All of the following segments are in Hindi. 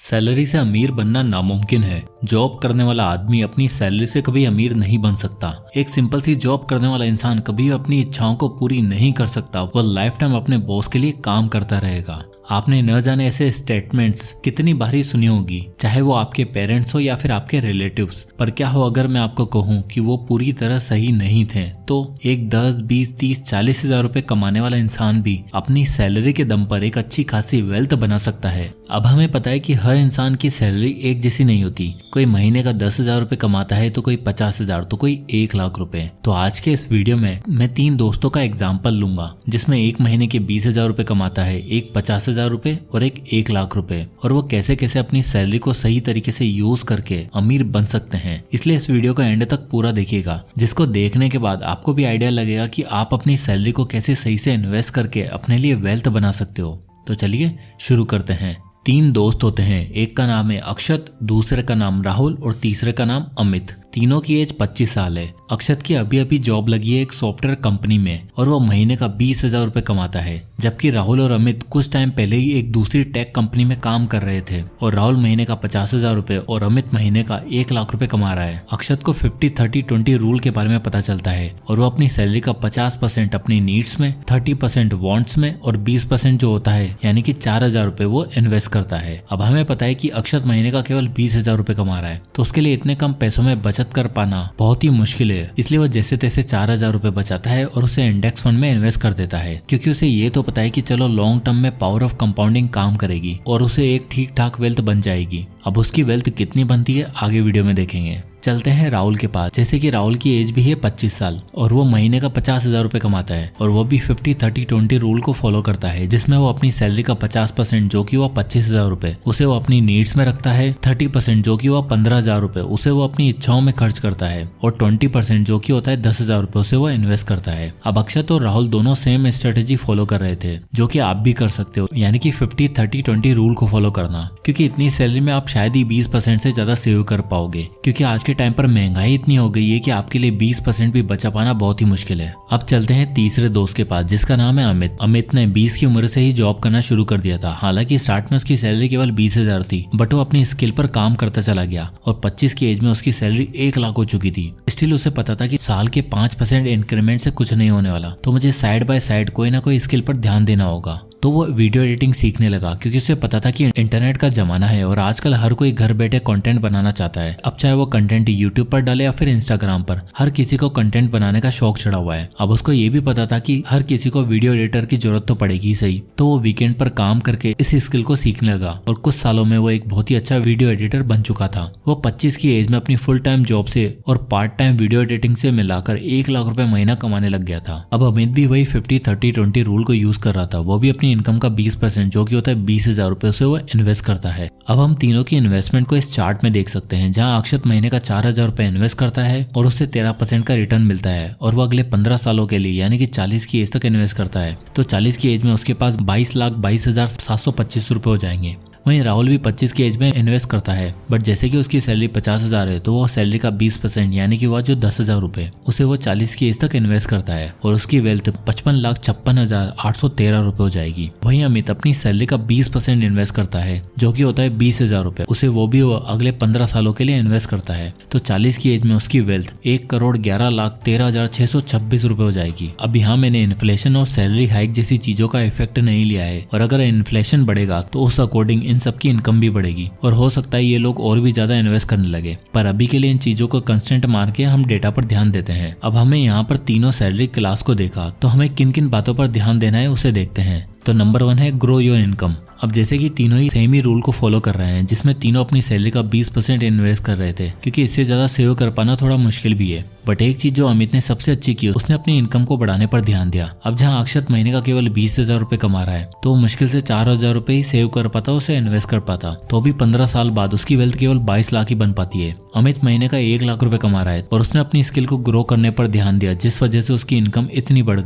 सैलरी से अमीर बनना नामुमकिन है। जॉब करने वाला आदमी अपनी सैलरी से कभी अमीर नहीं बन सकता। एक सिंपल सी जॉब करने वाला इंसान कभी अपनी इच्छाओं को पूरी नहीं कर सकता। वह लाइफ टाइम अपने बॉस के लिए काम करता रहेगा। आपने न जाने ऐसे स्टेटमेंट्स कितनी बारी सुनी होगी, चाहे वो आपके पेरेंट्स हो या फिर आपके रिलेटिव्स। पर क्या हो अगर मैं आपको कहूँ कि वो पूरी तरह सही नहीं थे। तो एक 10, 20, 30, 40 हजार रुपए कमाने वाला इंसान भी अपनी सैलरी के दम पर एक अच्छी खासी वेल्थ बना सकता है। अब हमें पता है कि हर इंसान की सैलरी एक जैसी नहीं होती। कोई महीने का 10,000 रुपए कमाता है तो कोई 50,000 तो कोई 1,00,000 रुपए। तो आज के इस वीडियो में मैं 3 दोस्तों का एग्जाम्पल लूंगा, जिसमें एक महीने के 20,000 रुपए कमाता है, एक 50,000 रुपए और एक 1,00,000 रुपए, और वो कैसे कैसे अपनी सैलरी को सही तरीके से यूज करके अमीर बन सकते हैं। इसलिए इस वीडियो का एंड तक पूरा देखिएगा, जिसको देखने के बाद आपको भी आइडिया लगेगा कि आप अपनी सैलरी को कैसे सही से इन्वेस्ट करके अपने लिए वेल्थ बना सकते हो। तो चलिए शुरू करते हैं। 3 दोस्त होते हैं, एक का नाम है अक्षत, दूसरे का नाम राहुल और तीसरे का नाम अमित। तीनों की एज 25 साल है। अक्षत की अभी अभी जॉब लगी है एक सॉफ्टवेयर कंपनी में और वो महीने का 20,000 रुपए कमाता है, जबकि राहुल और अमित कुछ टाइम पहले ही एक दूसरी टेक कंपनी में काम कर रहे थे और राहुल महीने का 50,000 रुपए और अमित महीने का 1,00,000 रुपए कमा रहा है। अक्षत को 50-30-20 रूल के बारे में पता चलता है और वो अपनी सैलरी का 50% अपनी नीड्स में, 30% वांट्स में और 20% जो होता है यानी कि 4,000 रुपए वो इन्वेस्ट करता है। अब हमें पता है कि अक्षत महीने का केवल 20,000 रुपए कमा रहा है, तो उसके लिए इतने कम पैसों में बचत कर पाना बहुत ही मुश्किल है। इसलिए वो जैसे तैसे 4,000 रुपए बचाता है और उसे इंडेक्स फंड में इन्वेस्ट कर देता है, क्योंकि उसे ये तो पता है कि चलो लॉन्ग टर्म में पावर ऑफ कंपाउंडिंग काम करेगी और उसे एक ठीक ठाक वेल्थ बन जाएगी। अब उसकी वेल्थ कितनी बनती है आगे वीडियो में देखेंगे। चलते हैं राहुल के पास। जैसे कि राहुल की एज भी है 25 साल और वो महीने का 50,000 रुपए कमाता है और वो भी 50-30-20 रूल को फॉलो करता है, जिसमें वो अपनी सैलरी का 50% जो कि वो 25,000 रुपए उसे वो अपनी नीड्स में रखता है, 30% जो कि वो 15,000 रुपए उसे वो अपनी इच्छाओं में खर्च करता है और 20% जो कि होता है 10,000 रुपए उसे वो इन्वेस्ट करता है। अब अक्षत और राहुल दोनों सेम स्ट्रेटेजी फॉलो कर रहे थे, जो कि आप भी कर सकते हो, यानी कि 50-30-20 रूल को फॉलो करना, क्योंकि इतनी सैलरी में आप शायद ही 20% से ज्यादा सेव कर पाओगे, क्योंकि आज के टाइम पर महंगाई इतनी हो गई है कि आपके लिए 20% भी बचा पाना बहुत ही मुश्किल है। अब चलते हैं तीसरे दोस्त के पास, जिसका नाम है अमित। अमित ने 20 की उम्र से ही जॉब करना शुरू कर दिया था। हालांकि स्टार्ट में उसकी सैलरी केवल 20,000 थी, बट वो अपनी स्किल पर काम करता चला गया और 25 की एज में उसकी सैलरी 1,00,000 हो चुकी थी। स्टिल उसे पता था कि साल के 5% इंक्रीमेंट से कुछ नहीं होने वाला, तो मुझे साइड बाय साइड कोई ना कोई स्किल पर ध्यान देना होगा। तो वो वीडियो एडिटिंग सीखने लगा, क्योंकि उसे पता था कि इंटरनेट का जमाना है और आजकल हर कोई घर बैठे कंटेंट बनाना चाहता है। अब चाहे वो कंटेंट यूट्यूब पर डाले या फिर इंस्टाग्राम पर, हर किसी को कंटेंट बनाने का शौक चढ़ा हुआ है। अब उसको ये भी पता था कि हर किसी को वीडियो एडिटर की जरूरत तो पड़ेगी सही, तो वो वीकेंड पर काम करके इस स्किल को सीखने लगा और कुछ सालों में वो एक बहुत ही अच्छा वीडियो एडिटर बन चुका था। वो 25 की एज में अपनी फुल टाइम जॉब से और पार्ट टाइम वीडियो एडिटिंग से मिलाकर 1,00,000 रुपए महीना कमाने लग गया था। अब अमित भी वही 50-30-20 रूल को यूज कर रहा था। वो भी अपनी इनकम का 20% जो कि होता है 20,000 रुपए से वो इन्वेस्ट करता है। अब हम तीनों की इन्वेस्टमेंट को इस चार्ट में देख सकते हैं, जहां अक्षत महीने का 4,000 रुपए इन्वेस्ट करता है और उससे 13% का रिटर्न मिलता है और वो अगले 15 सालों के लिए यानी कि 40 की एज तक इन्वेस्ट करता है। तो 40 की एज में उसके पास 22,22,725 रुपए हो जाएंगे। वहीं राहुल भी 25 की एज में इन्वेस्ट करता है, बट जैसे कि उसकी सैलरी 50,000 है, तो वो सैलरी का 20% यानी कि वह जो 10,000 रुपए उसे वो 40 की एज तक इन्वेस्ट करता है और उसकी वेल्थ 55,56,813 रुपए हो जाएगी। वहीं अमित अपनी सैलरी का 20% इन्वेस्ट करता है, जो कि होता है 20,000 रुपए उसे वो भी वो अगले 15 सालों के लिए इन्वेस्ट करता है। तो 40 की एज में उसकी वेल्थ 1,11,13,626 रुपए हो जाएगी। अब यहाँ मैंने इन्फ्लेशन और सैलरी हाइक जैसी चीजों का इफेक्ट नहीं लिया है, और अगर इन्फ्लेशन बढ़ेगा तो उस अकॉर्डिंग इन सबकी इनकम भी बढ़ेगी और हो सकता है ये लोग और भी ज्यादा इन्वेस्ट करने लगे। पर अभी के लिए इन चीजों को कंस्टेंट मान के हम डेटा पर ध्यान देते हैं। अब हमें यहाँ पर तीनों सैलरी क्लास को देखा, तो हमें किन किन बातों पर ध्यान देना है उसे देखते हैं। तो नंबर 1 है ग्रो योर इनकम। अब जैसे कि तीनों ही सेम ही रूल को फॉलो कर रहे हैं, जिसमें तीनों अपनी सैलरी का 20% इन्वेस्ट कर रहे थे, क्योंकि इससे ज्यादा सेव कर पाना थोड़ा मुश्किल भी है। बट एक चीज जो अमित ने सबसे अच्छी की, उसने अपनी इनकम को बढ़ाने पर ध्यान दिया। अब जहां अक्षत महीने का केवल 20,000 रुपए कमा रहा है, तो वो मुश्किल से 4,000 रुपए ही सेव कर पाता, उसे इन्वेस्ट कर पाता, तो भी 15 साल बाद उसकी वेल्थ केवल 22 लाख ही बन पाती है। अमित महीने का 1,00,000 रुपए कमा रहा है और उसने अपनी स्किल को ग्रो करने पर ध्यान दिया, जिस वजह से उसकी इनकम इतनी बढ़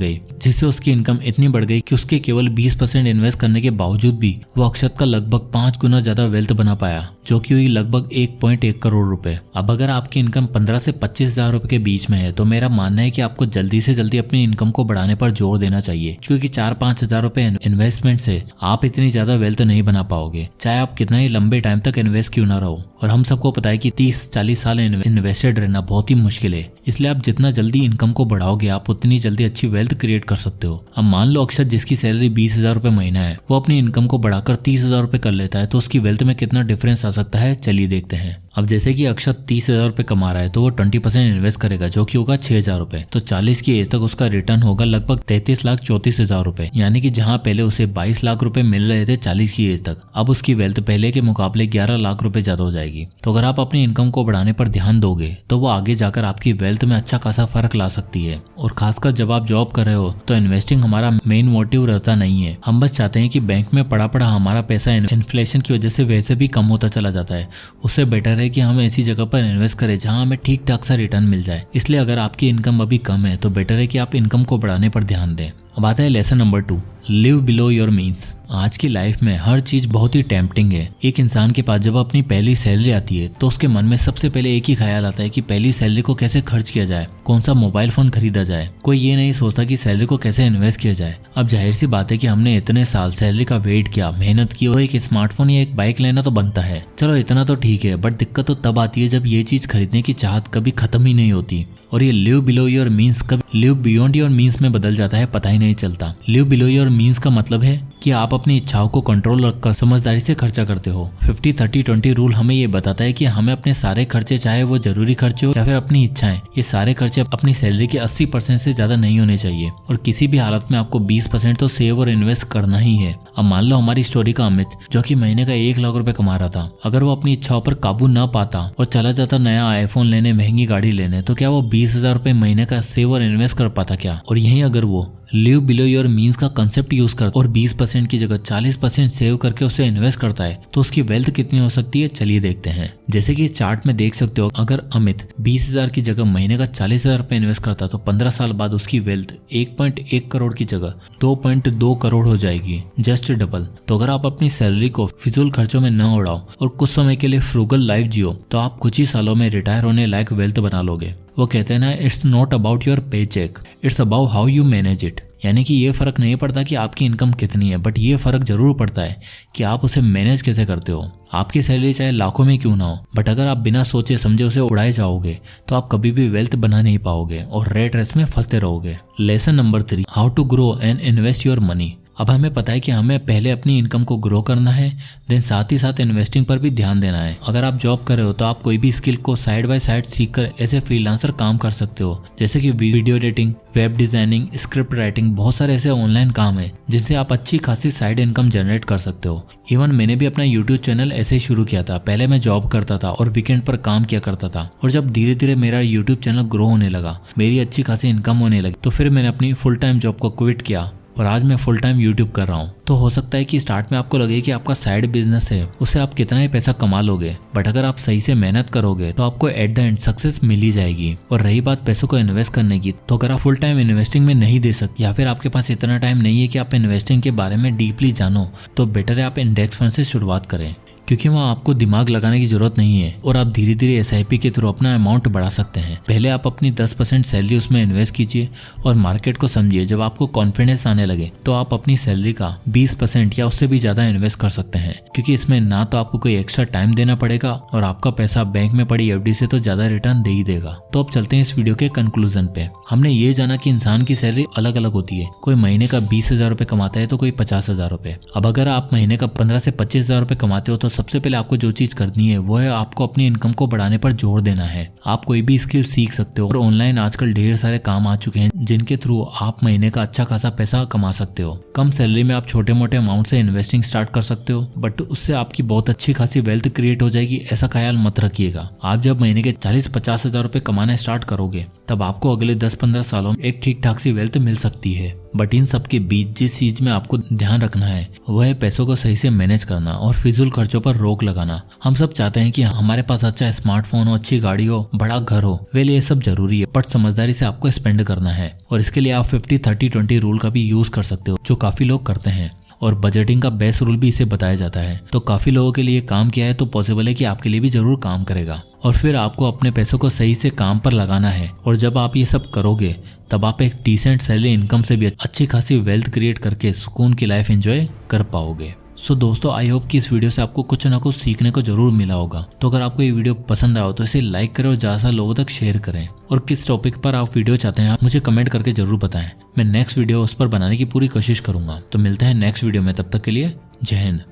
गई कि उसके केवल 20% इन्वेस्ट करने के बावजूद भी वो अक्षत का लगभग 5 गुना ज्यादा वेल्थ बना पाया, जो कि हुई लगभग 1.1 करोड़ रुपए। अब अगर आपकी इनकम 15 से 25 हजार रुपए के बीच में है तो मेरा मानना है कि आपको जल्दी से जल्दी अपनी इनकम को बढ़ाने पर जोर देना चाहिए, क्योंकि 4-5 हजार रुपए इन्वेस्टमेंट से आप इतनी ज्यादा वेल्थ नहीं बना पाओगे, चाहे आप कितना ही लंबे टाइम तक इन्वेस्ट क्यों ना रहो। और हम सबको पता है कि 30-40 साल इन्वेस्टेड रहना बहुत ही मुश्किल है, इसलिए आप जितना जल्दी इनकम को बढ़ाओगे आप उतनी जल्दी अच्छी वेल्थ क्रिएट कर सकते हो। अब मान लो अक्षत जिसकी सैलरी 20,000 रुपए महीना है, वो अपनी इनकम को बढ़ाकर 30,000 रुपए कर लेता है, तो उसकी वेल्थ में कितना डिफरेंस आ सकता है, चलिए देखते हैं। अब जैसे कि अक्षत 30,000 रुपए कमा रहा है तो वो 20% इन्वेस्ट करेगा, जो कि होगा 6,000 रुपए। तो 40 की एज तक उसका रिटर्न होगा लगभग 33,34,000 रुपए, यानी कि जहां पहले उसे 22 लाख रुपए मिल रहे थे 40 की एज तक, अब उसकी वेल्थ पहले के मुकाबले 11 लाख रुपए ज्यादा हो जाएगी। तो अगर आप अपनी इनकम को बढ़ाने पर ध्यान दोगे तो वो आगे जाकर आपकी वेल्थ में अच्छा खासा फर्क ला सकती है। और खासकर जब आप जॉब कर रहे हो तो इन्वेस्टिंग हमारा मेन मोटिव रहता नहीं है, हम बस चाहते हैं कि बैंक में पड़ा पड़ा हमारा पैसा इन्फ्लेशन की वजह से वैसे भी कम होता चला जाता है। उससे बेटर है कि हम ऐसी जगह पर इन्वेस्ट करें जहां हमें ठीक ठाक सा रिटर्न मिल जाए। इसलिए अगर आपकी इनकम अभी कम है तो बेटर है कि आप इनकम को बढ़ाने पर ध्यान दें। अब आता है lesson number 2, live below your means. आज की लाइफ में हर चीज बहुत ही टेम्पटिंग है। एक इंसान के पास जब अपनी पहली सैलरी आती है तो उसके मन में सबसे पहले एक ही ख्याल आता है कि पहली सैलरी को कैसे खर्च किया जाए, कौन सा मोबाइल फोन खरीदा जाए। कोई ये नहीं सोचता कि सैलरी को कैसे इन्वेस्ट किया जाए। अब जाहिर सी बात है कि हमने इतने साल सैलरी का वेट किया, मेहनत की, और एक स्मार्टफोन या एक बाइक लेना तो बनता है, चलो इतना तो ठीक है, बट दिक्कत तो तब आती है जब ये चीज खरीदने की चाहत कभी खत्म ही नहीं होती और ये लिव बिलो योर मीन्स कभी लिव बियॉन्ड योर मीन्स में बदल जाता है, पता ही नहीं चलता। लिव बिलो योर मीन्स का मतलब है कि आप अपनी इच्छाओं को कंट्रोल रखकर समझदारी से खर्चा करते हो। 50-30-20 रूल हमें ये बताता है कि हमें अपने सारे खर्चे, चाहे वो जरूरी खर्चे हो या फिर अपनी इच्छाएं, ये सारे खर्चे अपनी सैलरी के 80% से ज्यादा नहीं होने चाहिए और किसी भी हालत में आपको 20% तो सेव और इन्वेस्ट करना ही है। अब मान लो हमारी स्टोरी का अमित, जो कि महीने का 1 लाख रुपए कमा रहा था, अगर वो अपनी इच्छाओं पर काबू न पाता और चला जाता नया आईफोन लेने, महंगी गाड़ी लेने, तो क्या वो 20,000 रुपए महीने का सेव और इन्वेस्ट कर पाता क्या? और यहीं अगर वो लिव बिलो योर मीन्स का कंसेप्ट यूज करता और 20% की जगह 40% सेव करके उसे इन्वेस्ट करता है तो उसकी वेल्थ कितनी हो सकती है, चलिए देखते हैं। जैसे कि इस चार्ट में देख सकते हो, अगर अमित 20,000 की जगह महीने का 40,000 रुपए इन्वेस्ट करता तो 15 साल बाद उसकी वेल्थ 1.1 करोड़ की जगह 2.2 करोड़ हो जाएगी, जस्ट डबल। तो अगर आप अपनी सैलरी को फिजूल खर्चों में न उड़ाओ और कुछ समय के लिए फ्रूगल लाइफ जियो तो आप कुछ ही सालों में रिटायर होने लायक वेल्थ बना लोगे। वो कहते हैं ना, it's not about your pay cheque, it's about how you manage it. यानी कि ये फर्क नहीं पड़ता कि आपकी इनकम कितनी है, बट ये फर्क जरूर पड़ता है कि आप उसे मैनेज कैसे करते हो। आपकी सैलरी चाहे लाखों में क्यों ना हो, बट अगर आप बिना सोचे समझे उसे उड़ाए जाओगे तो आप कभी भी वेल्थ बना नहीं पाओगे और रेट रेस में फंसते रहोगे। Lesson number 3, how to grow and invest your money. अब हमें पता है कि हमें पहले अपनी इनकम को ग्रो करना है, देन साथ ही साथ इन्वेस्टिंग पर भी ध्यान देना है। अगर आप जॉब कर रहे हो तो आप कोई भी स्किल को साइड बाय साइड सीखकर ऐसे फ्रीलांसर काम कर सकते हो, जैसे कि video editing, web designing, script writing, बहुत सारे ऐसे ऑनलाइन काम है जिनसे आप अच्छी खासी साइड इनकम जनरेट कर सकते हो। इवन मैंने भी अपना यूट्यूब चैनल ऐसे ही शुरू किया था। पहले मैं जॉब करता था और वीकेंड पर काम किया करता था, और जब धीरे धीरे मेरा यूट्यूब चैनल ग्रो होने लगा, मेरी अच्छी खासी इनकम होने लगी, तो फिर मैंने अपनी फुल टाइम जॉब को क्विट किया और आज मैं फुल टाइम यूट्यूब कर रहा हूँ। तो हो सकता है कि स्टार्ट में आपको लगे कि आपका साइड बिजनेस है, उससे आप कितना ही पैसा कमा लोगे, बट अगर आप सही से मेहनत करोगे तो आपको एट द एंड सक्सेस मिल ही जाएगी। और रही बात पैसों को इन्वेस्ट करने की, तो अगर आप फुल टाइम इन्वेस्टिंग में नहीं दे सकते या फिर आपके पास इतना टाइम नहीं है कि आप इन्वेस्टिंग के बारे में डीपली जानो, तो बेटर है आप इंडेक्स फंड से शुरुआत करें, क्योंकि वहाँ आपको दिमाग लगाने की जरूरत नहीं है और आप धीरे धीरे SIP के थ्रू अपना अमाउंट बढ़ा सकते हैं। पहले आप अपनी 10% सैलरी उसमें इन्वेस्ट कीजिए और मार्केट को समझिए। जब आपको कॉन्फिडेंस आने लगे तो आप अपनी सैलरी का 20% या उससे भी ज्यादा इन्वेस्ट कर सकते हैं, क्योंकि इसमें ना तो आपको कोई एक्स्ट्रा टाइम देना पड़ेगा और आपका पैसा बैंक में पड़ी FD से तो ज्यादा रिटर्न दे ही देगा। तो अब चलते हैं इस वीडियो के कंक्लूजन पे। हमने ये जाना कि इंसान की सैलरी अलग अलग होती है, कोई महीने का 20,000 रुपए कमाता है तो कोई 50,000 रुपए। अब अगर आप महीने का 15 से 25,000 रुपए कमाते हो तो सबसे पहले आपको जो चीज करनी है वो है आपको अपनी इनकम को बढ़ाने पर जोर देना है। आप कोई भी स्किल सीख सकते हो और ऑनलाइन आजकल ढेर सारे काम आ चुके हैं जिनके थ्रू आप महीने का अच्छा खासा पैसा कमा सकते हो। कम सैलरी में आप छोटे मोटे अमाउंट से इन्वेस्टिंग स्टार्ट कर सकते हो, बट उससे आपकी बहुत अच्छी खासी वेल्थ क्रिएट हो जाएगी, ऐसा ख्याल मत रखिएगा। आप जब महीने के 40-50 हजार रुपए कमाना स्टार्ट करोगे तब आपको अगले 10-15 सालों में एक ठीक ठाक सी वेल्थ मिल सकती है। बट इन सब के बीच जिस चीज में आपको ध्यान रखना है वह है पैसों को सही से मैनेज करना और फिजूल खर्चों पर रोक लगाना। हम सब चाहते हैं कि हमारे पास अच्छा स्मार्टफोन हो, अच्छी गाड़ी हो, बड़ा घर हो, वेल ये सब जरूरी है, बट समझदारी से आपको स्पेंड करना है और इसके लिए आप 50-30-20 रूल का भी यूज कर सकते हो, जो काफी लोग करते हैं। और बजटिंग का बेस्ट रूल भी इसे बताया जाता है। तो काफी लोगों के लिए काम किया है तो पॉसिबल है कि आपके लिए भी जरूर काम करेगा। और फिर आपको अपने पैसों को सही से काम पर लगाना है और जब आप ये सब करोगे तब आप एक डिसेंट सैलरी इनकम से भी अच्छी खासी वेल्थ क्रिएट करके सुकून की लाइफ एंजॉय कर पाओगे। सो दोस्तों, आई होप कि इस वीडियो से आपको कुछ ना कुछ सीखने को जरूर मिला होगा। तो अगर आपको ये वीडियो पसंद आया हो तो इसे लाइक करें और ज्यादा लोगों तक शेयर करें। और किस टॉपिक पर आप वीडियो चाहते हैं आप मुझे कमेंट करके जरूर बताएं। मैं नेक्स्ट वीडियो उस पर बनाने की पूरी कोशिश करूंगा। तो मिलते हैं नेक्स्ट वीडियो में, तब तक के लिए जय हिंद।